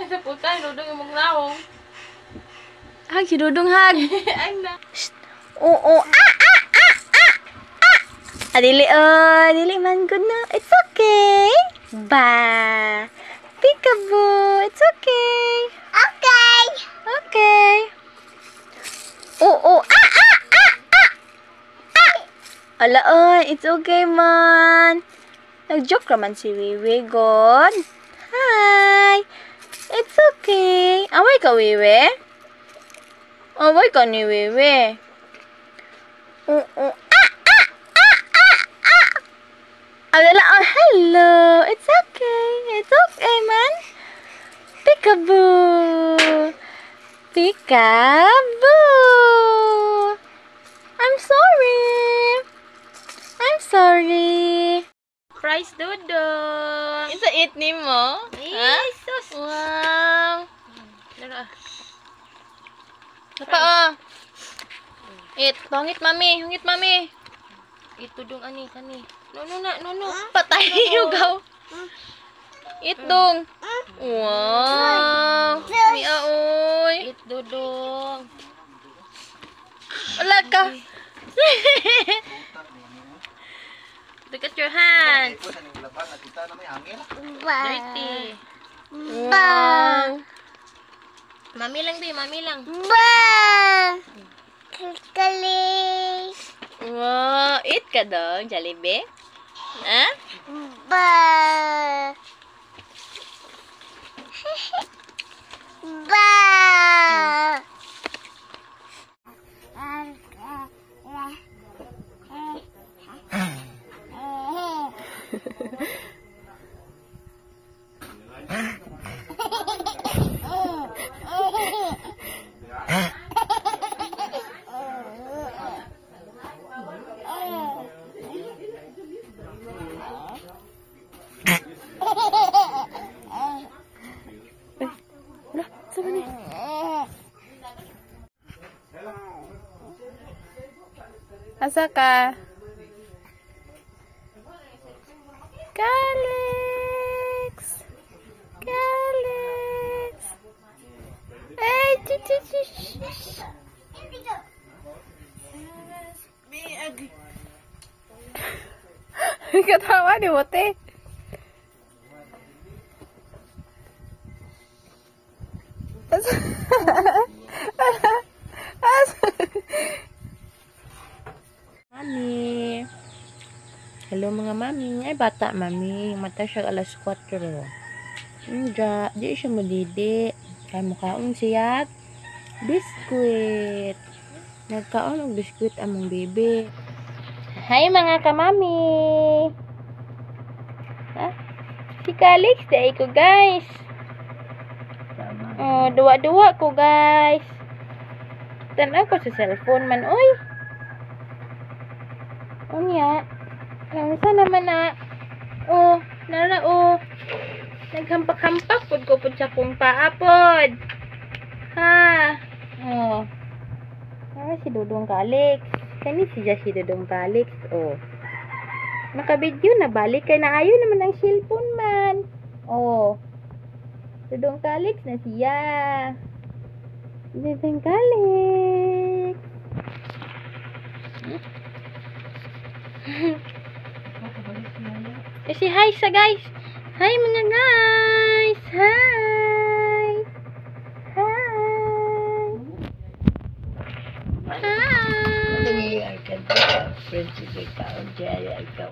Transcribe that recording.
Sa putay, Dudong yung mong laong. Hag si Dudong, hag. Ay na. Oo. Dili, dili man good na. It's okay. Ba. Peekaboo. It's okay. Okay. Okay. Oo. Ala, it's okay man. Nag-joke naman si Wiwi, God. Hi. It's okay. Away ka, Wiwi? Away ka ni Wiwi. Oo. Ala, hello. It's okay. It's okay, man. Peekaboo. Peekaboo. I'm sorry. I'm sorry. Price Dudong. It's a eat ni mo? Jesus. Wow. Dara. Napa, Eat. Hungit, mami. Hungit, mami. Ito dong ani kani. No. Patay yung gaw. Eat dong. Wow. Miaoy. It Dudong. Wala ka. Look at your hands. Ba. Dirty. Wow. Mami lang, be. Mami lang. Ba. Kali. Wow. Eat ka dong, Jollibee. Ha? Ba. Ba. Asa ka? Calix! Calix! Ay, chichichish! Katawa ni Wote. Mami. Hello mga mami. Ay bata mami. Mata siya alas 4. Di siya madidi. Kaya mukhaon siya. Biskuit. Nagkaon og biskuit among bebe. Hi mga kamami. Ha? Si Calix day ko guys. Oh, duwa-duwa ko guys. Tanaw ko sa cellphone man oy. Unya. Sa naman na. Oh, nara oh. Naghampak-hampak pud ko pud sa kong paapod. Ha. Oh. Nara si Dudong Calix. Kani siya si Dudong Calix. Oh. Naka-video na balik kay naayo naman ang cellphone man. Oh. Dudong Calix na siya. Dudong Calix. Si hi sa guys. Hi mga guys. Hi. Hi. Hi. Ay, kan friends, ikaw, Jerry, ikaw.